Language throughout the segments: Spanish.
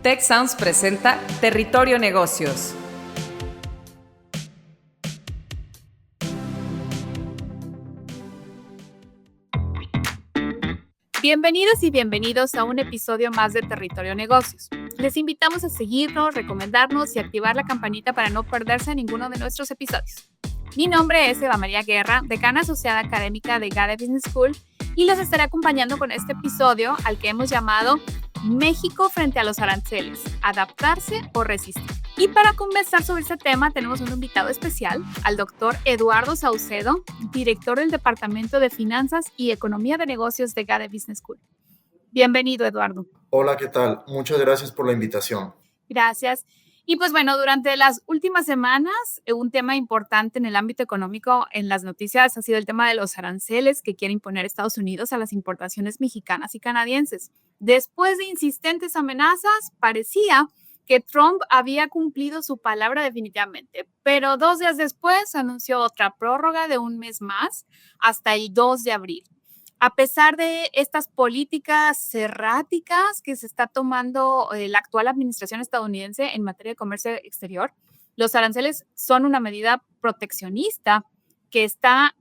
Tech Sounds presenta Territorio Negocios. Bienvenidos y bienvenidos a un episodio más de Territorio Negocios. Les invitamos a seguirnos, recomendarnos y activar la campanita para no perderse ninguno de nuestros episodios. Mi nombre es Eva María Guerra, decana asociada académica de GADE Business School, y los estaré acompañando con este episodio al que hemos llamado México frente a los aranceles, adaptarse o resistir. Y para conversar sobre este tema tenemos un invitado especial, al doctor Eduardo Saucedo, director del Departamento de Finanzas y Economía de Negocios de GADE Business School. Bienvenido, Eduardo. Hola, ¿qué tal? Muchas gracias por la invitación. Gracias. Y pues bueno, durante las últimas semanas, un tema importante en el ámbito económico en las noticias ha sido el tema de los aranceles que quiere imponer Estados Unidos a las importaciones mexicanas y canadienses. Después de insistentes amenazas, parecía que Trump había cumplido su palabra definitivamente, pero 2 días después anunció otra prórroga de un mes más hasta el 2 de abril. A pesar de estas políticas erráticas que se está tomando la actual administración estadounidense en materia de comercio exterior, los aranceles son una medida proteccionista que está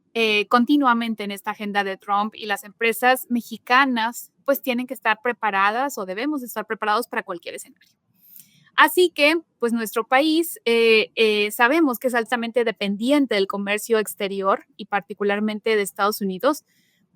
continuamente en esta agenda de Trump, y las empresas mexicanas pues tienen que estar preparadas, o debemos estar preparados para cualquier escenario. Así que, pues nuestro país sabemos que es altamente dependiente del comercio exterior y particularmente de Estados Unidos,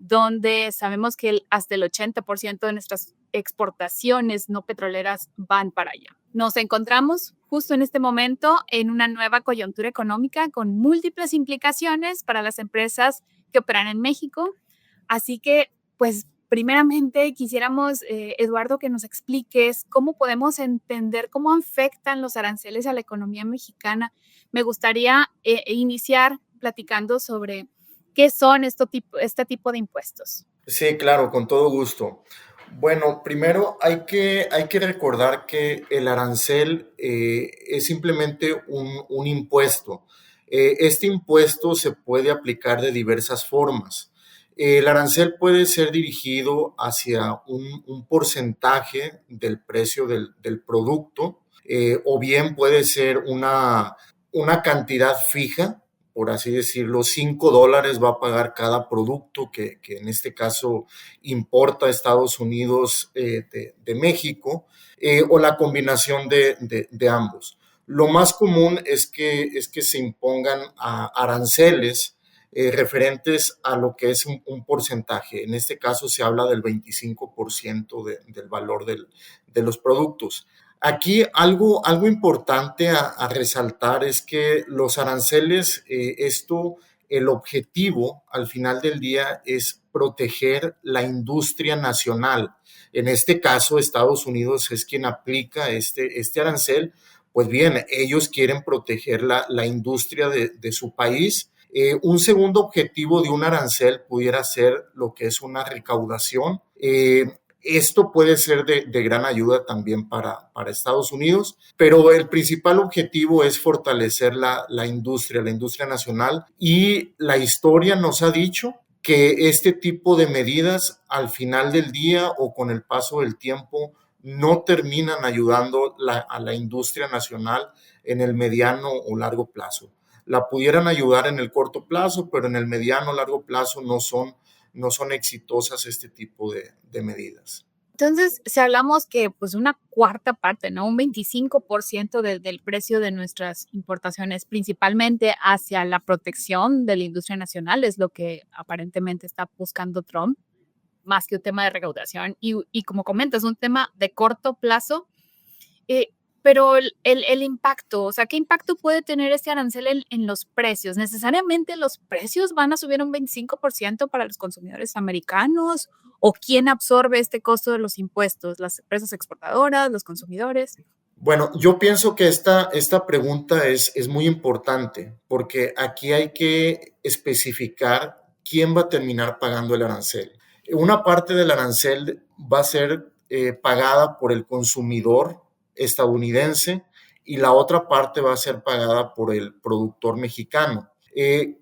donde sabemos que hasta el 80% de nuestras exportaciones no petroleras van para allá. Nos encontramos justo en este momento en una nueva coyuntura económica con múltiples implicaciones para las empresas que operan en México. Así que, pues, primeramente quisiéramos, Eduardo, que nos expliques cómo podemos entender cómo afectan los aranceles a la economía mexicana. Me gustaría iniciar platicando sobre ¿qué son este tipo de impuestos? Sí, claro, con todo gusto. Bueno, primero hay que recordar que el arancel es simplemente un impuesto. Este impuesto se puede aplicar de diversas formas. El arancel puede ser dirigido hacia un porcentaje del precio del producto, o bien puede ser una cantidad fija, por así decirlo. $5 va a pagar cada producto que en este caso importa a Estados Unidos de México, o la combinación de ambos. Lo más común es que se impongan aranceles referentes a lo que es un porcentaje. En este caso se habla del 25% del valor de los productos. Aquí algo importante a resaltar es que los aranceles, el objetivo al final del día es proteger la industria nacional. En este caso, Estados Unidos es quien aplica este arancel. Pues bien, ellos quieren proteger la industria de su país. Un segundo objetivo de un arancel pudiera ser lo que es una recaudación. Esto puede ser de gran ayuda también para Estados Unidos, pero el principal objetivo es fortalecer la industria nacional, y la historia nos ha dicho que este tipo de medidas al final del día o con el paso del tiempo no terminan ayudando a la industria nacional en el mediano o largo plazo. La pudieran ayudar en el corto plazo, pero en el mediano o largo plazo no son exitosas este tipo de medidas. Entonces, si hablamos que pues una cuarta parte, ¿no? Un 25% del precio de nuestras importaciones, principalmente hacia la protección de la industria nacional, es lo que aparentemente está buscando Trump, más que un tema de recaudación. Y como comentas, un tema de corto plazo. Pero el impacto, o sea, ¿qué impacto puede tener este arancel en los precios? ¿Necesariamente los precios van a subir un 25% para los consumidores americanos? ¿O quién absorbe este costo de los impuestos? ¿Las empresas exportadoras, los consumidores? Bueno, yo pienso que esta pregunta es muy importante, porque aquí hay que especificar quién va a terminar pagando el arancel. Una parte del arancel va a ser pagada por el consumidor estadounidense, y la otra parte va a ser pagada por el productor mexicano.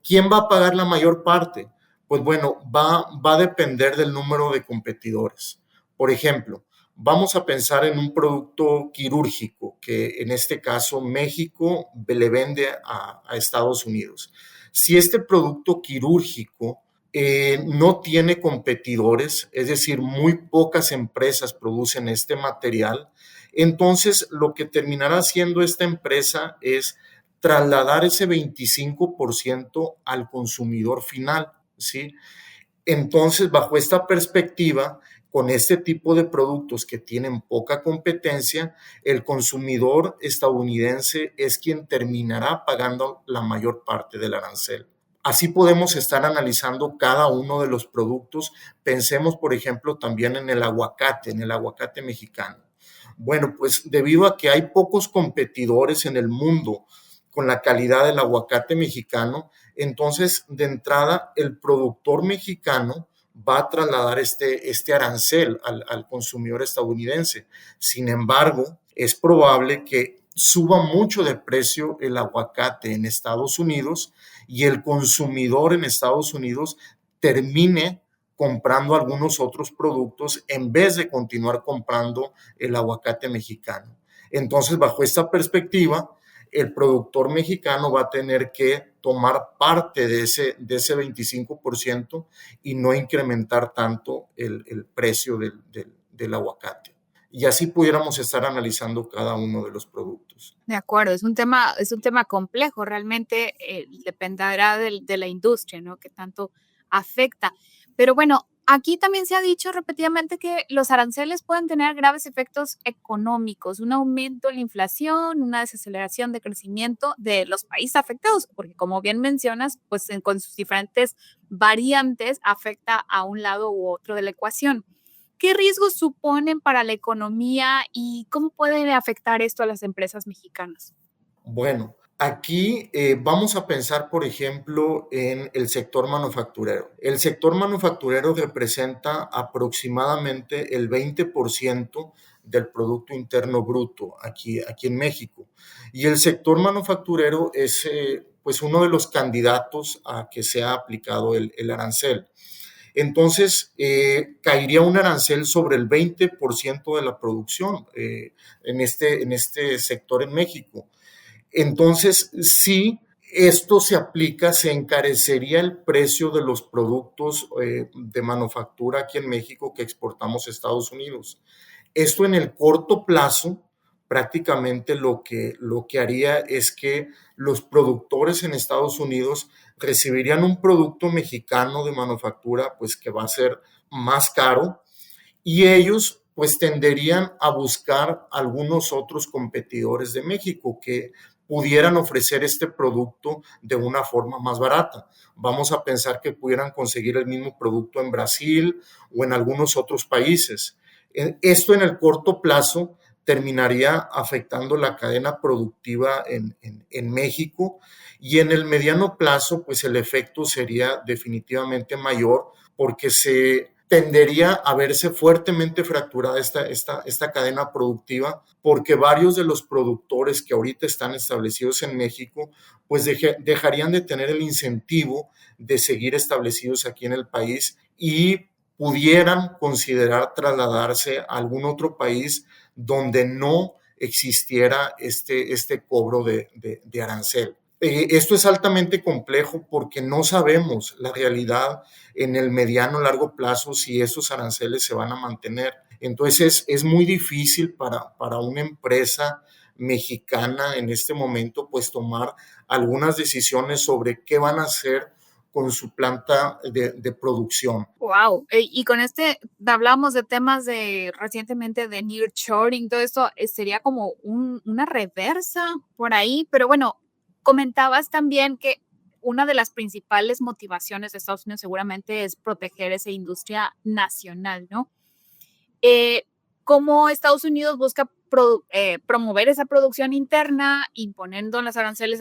¿Quién va a pagar la mayor parte? Pues bueno, va a depender del número de competidores. Por ejemplo, Vamos a pensar en un producto quirúrgico que en este caso México le vende a Estados Unidos. Si este producto quirúrgico no tiene competidores, es decir, muy pocas empresas producen este material, entonces lo que terminará haciendo esta empresa es trasladar ese 25% al consumidor final, ¿sí? Entonces, bajo esta perspectiva, con este tipo de productos que tienen poca competencia, el consumidor estadounidense es quien terminará pagando la mayor parte del arancel. Así podemos estar analizando cada uno de los productos. Pensemos, por ejemplo, también en el aguacate mexicano. Bueno, pues debido a que hay pocos competidores en el mundo con la calidad del aguacate mexicano, entonces de entrada el productor mexicano va a trasladar este arancel al consumidor estadounidense. Sin embargo, es probable que suba mucho de precio el aguacate en Estados Unidos y el consumidor en Estados Unidos termine comprando algunos otros productos en vez de continuar comprando el aguacate mexicano. Entonces, bajo esta perspectiva, el productor mexicano va a tener que tomar parte de ese 25% y no incrementar tanto el precio del aguacate. Y así pudiéramos estar analizando cada uno de los productos. De acuerdo, es un tema complejo, realmente dependerá de la industria, ¿no? Que tanto afecta. Pero bueno, aquí también se ha dicho repetidamente que los aranceles pueden tener graves efectos económicos, un aumento en la inflación, una desaceleración de crecimiento de los países afectados, porque como bien mencionas, pues con sus diferentes variantes afecta a un lado u otro de la ecuación. ¿Qué riesgos suponen para la economía y cómo puede afectar esto a las empresas mexicanas? Bueno, aquí vamos a pensar, por ejemplo, en el sector manufacturero. El sector manufacturero representa aproximadamente el 20% del Producto Interno Bruto aquí en México. Y el sector manufacturero es pues uno de los candidatos a que sea aplicado el arancel. Entonces, caería un arancel sobre el 20% de la producción en este sector en México. Entonces, si esto se aplica, se encarecería el precio de los productos de manufactura aquí en México que exportamos a Estados Unidos. Esto en el corto plazo, prácticamente lo que haría es que los productores en Estados Unidos recibirían un producto mexicano de manufactura, pues que va a ser más caro, y ellos pues tenderían a buscar algunos otros competidores de México que pudieran ofrecer este producto de una forma más barata. Vamos a pensar que pudieran conseguir el mismo producto en Brasil o en algunos otros países. Esto en el corto plazo terminaría afectando la cadena productiva en México, y en el mediano plazo, pues el efecto sería definitivamente mayor porque se tendería a verse fuertemente fracturada esta cadena productiva, porque varios de los productores que ahorita están establecidos en México, pues dejarían de tener el incentivo de seguir establecidos aquí en el país y pudieran considerar trasladarse a algún otro país donde no existiera este cobro de arancel. Esto es altamente complejo porque no sabemos la realidad en el mediano o largo plazo si esos aranceles se van a mantener. Entonces es muy difícil para una empresa mexicana en este momento pues tomar algunas decisiones sobre qué van a hacer con su planta de producción. Wow. Y con hablamos de temas de recientemente de nearshoring, todo esto sería como una reversa por ahí, pero bueno, comentabas también que una de las principales motivaciones de Estados Unidos seguramente es proteger esa industria nacional, ¿no? Eh, ¿Cómo Estados Unidos busca promover esa producción interna, imponiendo los aranceles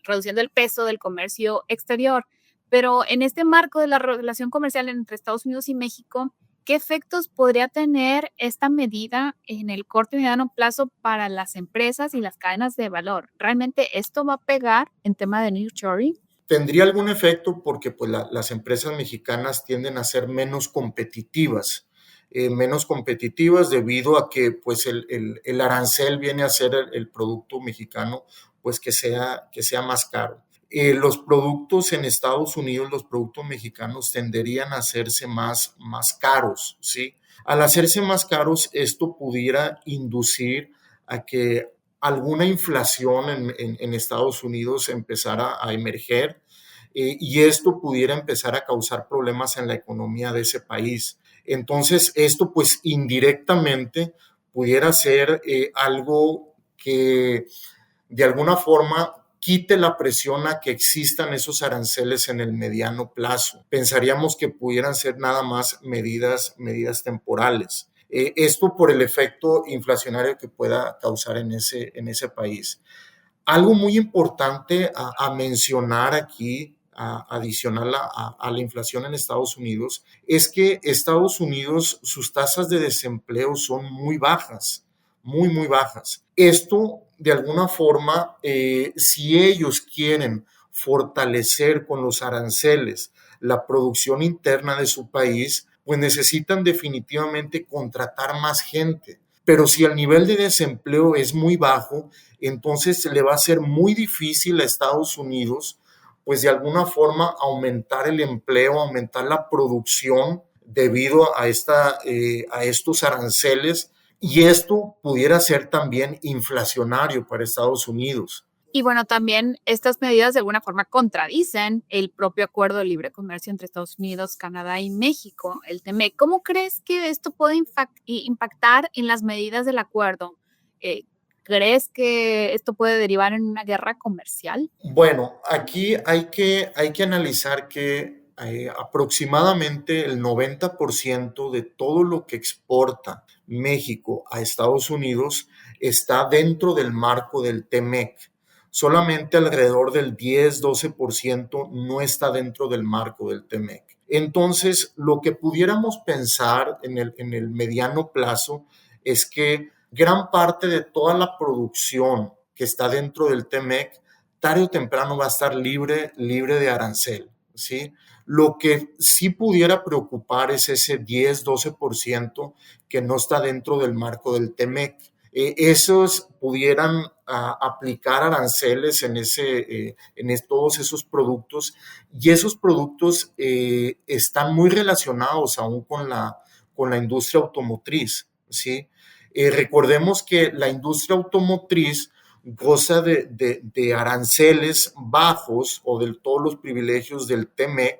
reduciendo el peso del comercio exterior? Pero en este marco de la relación comercial entre Estados Unidos y México, ¿qué efectos podría tener esta medida en el corto y mediano plazo para las empresas y las cadenas de valor? ¿Realmente esto va a pegar en tema de nearshoring? Tendría algún efecto porque pues, las empresas mexicanas tienden a ser menos competitivas menos competitivas debido a que pues el arancel viene a ser el producto mexicano pues que sea más caro. Los productos en Estados Unidos, los productos mexicanos tenderían a hacerse más caros, ¿sí? Al hacerse más caros, esto pudiera inducir a que alguna inflación en Estados Unidos empezara a emerger, y esto pudiera empezar a causar problemas en la economía de ese país. Entonces, esto pues indirectamente pudiera ser algo que de alguna forma quite la presión a que existan esos aranceles en el mediano plazo. Pensaríamos que pudieran ser nada más medidas temporales. Esto por el efecto inflacionario que pueda causar en ese país. Algo muy importante a mencionar aquí, adicional a la inflación en Estados Unidos, es que Estados Unidos, sus tasas de desempleo son muy bajas, muy bajas. Esto, de alguna forma, si ellos quieren fortalecer con los aranceles la producción interna de su país, pues necesitan definitivamente contratar más gente. Pero si el nivel de desempleo es muy bajo, entonces le va a ser muy difícil a Estados Unidos, pues de alguna forma aumentar el empleo, aumentar la producción debido a estos aranceles, y esto pudiera ser también inflacionario para Estados Unidos. Y bueno, también estas medidas de alguna forma contradicen el propio acuerdo de libre comercio entre Estados Unidos, Canadá y México, el TEMEC. ¿Cómo crees que esto puede impactar en las medidas del acuerdo? ¿Crees que esto puede derivar en una guerra comercial? Bueno, aquí hay que analizar que aproximadamente el 90% de todo lo que exporta México a Estados Unidos está dentro del marco del TEMEC. Solamente alrededor del 10-12% no está dentro del marco del TEMEC. Entonces, lo que pudiéramos pensar en el mediano plazo es que gran parte de toda la producción que está dentro del TEMEC tarde o temprano va a estar libre de arancel, ¿sí? Lo que sí pudiera preocupar es ese 10-12% que no está dentro del marco del TEMEC. Esos pudieran aplicar aranceles todos esos productos, y esos productos están muy relacionados aún con la industria automotriz, ¿sí? Recordemos que la industria automotriz goza de aranceles bajos o de todos los privilegios del TEMEC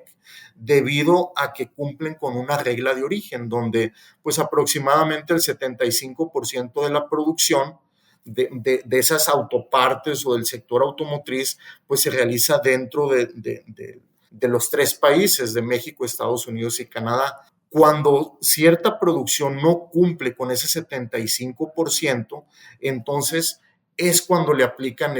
debido a que cumplen con una regla de origen donde pues aproximadamente el 75% de la producción de esas autopartes o del sector automotriz pues se realiza dentro de los tres países de México, Estados Unidos y Canadá. Cuando cierta producción no cumple con ese 75%, entonces es cuando le aplican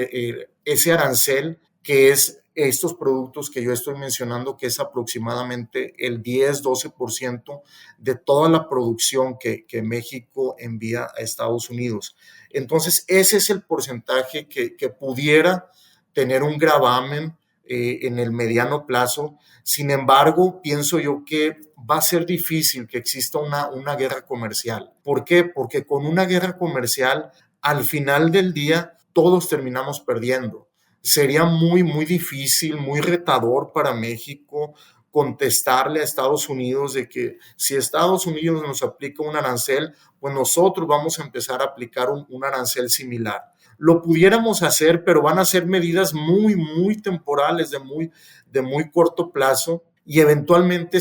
ese arancel, que es estos productos que yo estoy mencionando, que es aproximadamente el 10-12% de toda la producción que México envía a Estados Unidos. Entonces, ese es el porcentaje que pudiera tener un gravamen en el mediano plazo. Sin embargo, pienso yo que va a ser difícil que exista una guerra comercial. ¿Por qué? Porque con una guerra comercial, al final del día, todos terminamos perdiendo. Sería muy difícil, muy retador para México contestarle a Estados Unidos de que si Estados Unidos nos aplica un arancel, pues nosotros vamos a empezar a aplicar un arancel similar. Lo pudiéramos hacer, pero van a ser medidas muy temporales, de muy corto plazo, y eventualmente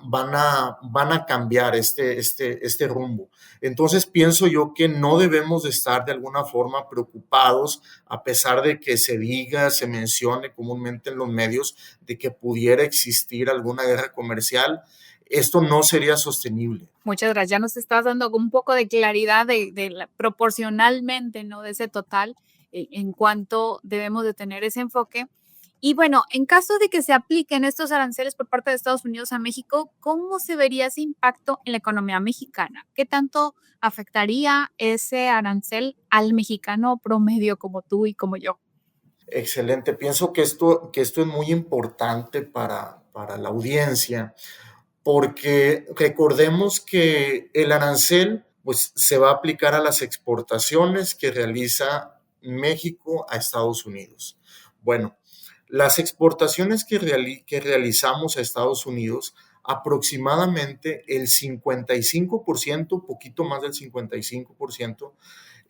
van a cambiar este rumbo. Entonces pienso yo que no debemos de estar de alguna forma preocupados, a pesar de que se mencione comúnmente en los medios de que pudiera existir alguna guerra comercial. Esto no sería sostenible. Muchas gracias. Ya nos estás dando un poco de claridad proporcionalmente, ¿no? De ese total, en cuanto debemos de tener ese enfoque. Y bueno, en caso de que se apliquen estos aranceles por parte de Estados Unidos a México, ¿cómo se vería ese impacto en la economía mexicana? ¿Qué tanto afectaría ese arancel al mexicano promedio como tú y como yo? Excelente. Pienso que esto es muy importante para la audiencia, porque recordemos que el arancel pues, se va a aplicar a las exportaciones que realiza México a Estados Unidos. Bueno, las exportaciones que realizamos a Estados Unidos, aproximadamente el 55%, poquito más del 55%,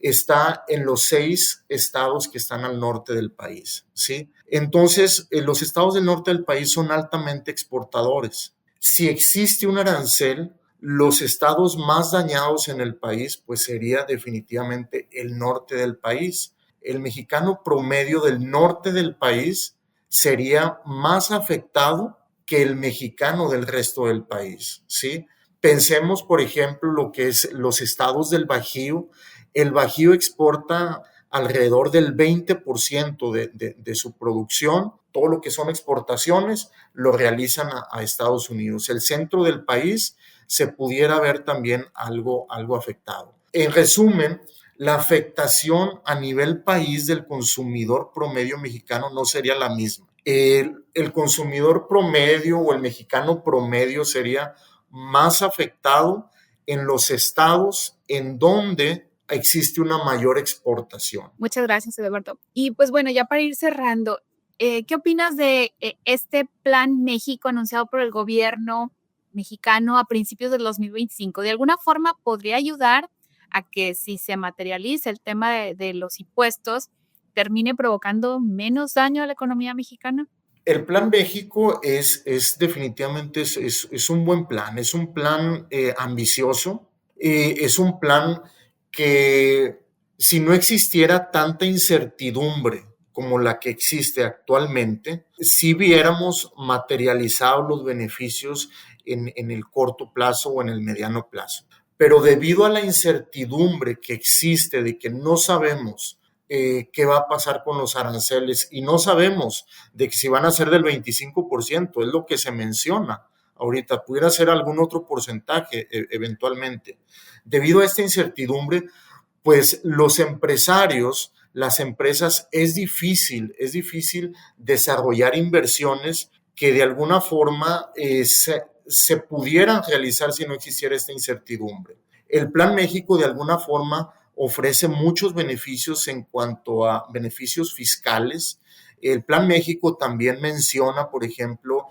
está en los 6 estados que están al norte del país, ¿sí? Entonces, los estados del norte del país son altamente exportadores. Si existe un arancel, los estados más dañados en el país, pues sería definitivamente el norte del país. El mexicano promedio del norte del país sería más afectado que el mexicano del resto del país, ¿sí? Pensemos, por ejemplo, lo que es los estados del Bajío. El Bajío exporta alrededor del 20% de su producción. Todo lo que son exportaciones lo realizan a Estados Unidos. El centro del país se pudiera ver también algo afectado. En resumen, la afectación a nivel país del consumidor promedio mexicano no sería la misma. El consumidor promedio o el mexicano promedio sería más afectado en los estados en donde existe una mayor exportación. Muchas gracias, Eduardo. Y pues bueno, ya para ir cerrando, ¿qué opinas de este Plan México anunciado por el gobierno mexicano a principios del 2025? ¿De alguna forma podría ayudar a que si se materializa el tema de los impuestos, termine provocando menos daño a la economía mexicana? El Plan México es definitivamente es un buen plan, es un plan ambicioso, es un plan que si no existiera tanta incertidumbre como la que existe actualmente, si viéramos materializados los beneficios en el corto plazo o en el mediano plazo. Pero debido a la incertidumbre que existe de que no sabemos qué va a pasar con los aranceles y no sabemos de que si van a ser del 25%, es lo que se menciona ahorita, pudiera ser algún otro porcentaje eventualmente. Debido a esta incertidumbre, pues los empresarios, las empresas, es difícil desarrollar inversiones que de alguna forma se pudieran realizar si no existiera esta incertidumbre. El Plan México de alguna forma ofrece muchos beneficios en cuanto a beneficios fiscales. El Plan México también menciona, por ejemplo,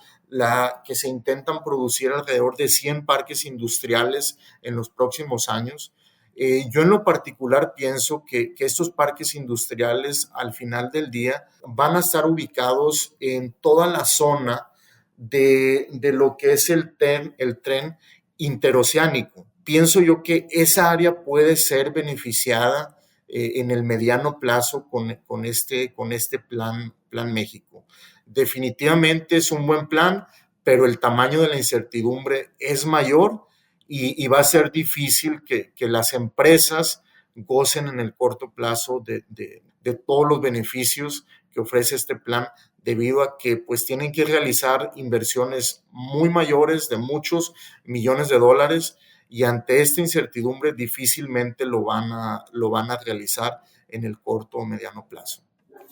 que se intentan producir alrededor de 100 parques industriales en los próximos años. Yo en lo particular pienso que estos parques industriales al final del día van a estar ubicados en toda la zona de lo que es el tren interoceánico. Pienso yo que esa área puede ser beneficiada en el mediano plazo con este plan México. Definitivamente es un buen plan, pero el tamaño de la incertidumbre es mayor y va a ser difícil que las empresas gocen en el corto plazo de todos los beneficios que ofrece este plan, debido a que pues tienen que realizar inversiones muy mayores de muchos millones de dólares, y ante esta incertidumbre difícilmente lo van a realizar en el corto o mediano plazo.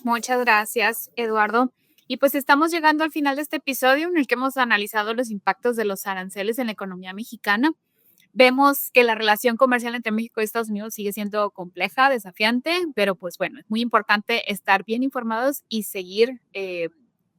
Muchas gracias, Eduardo. Y pues estamos llegando al final de este episodio en el que hemos analizado los impactos de los aranceles en la economía mexicana. Vemos que la relación comercial entre México y Estados Unidos sigue siendo compleja, desafiante, pero pues bueno, es muy importante estar bien informados y seguir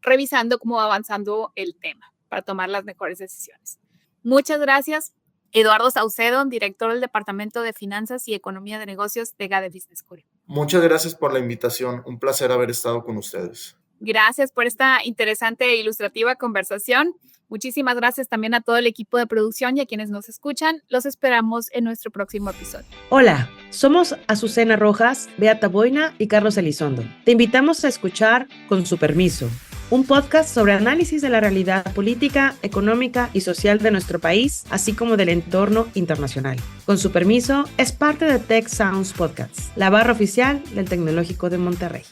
revisando cómo va avanzando el tema para tomar las mejores decisiones. Muchas gracias, Eduardo Saucedo, director del Departamento de Finanzas y Economía de Negocios de GADE Business School. Muchas gracias por la invitación. Un placer haber estado con ustedes. Gracias por esta interesante e ilustrativa conversación. Muchísimas gracias también a todo el equipo de producción y a quienes nos escuchan. Los esperamos en nuestro próximo episodio. Hola, somos Azucena Rojas, Beata Boina y Carlos Elizondo. Te invitamos a escuchar Con su permiso, un podcast sobre análisis de la realidad política, económica y social de nuestro país, así como del entorno internacional. Con su permiso es parte de Tech Sounds Podcasts, la barra oficial del Tecnológico de Monterrey.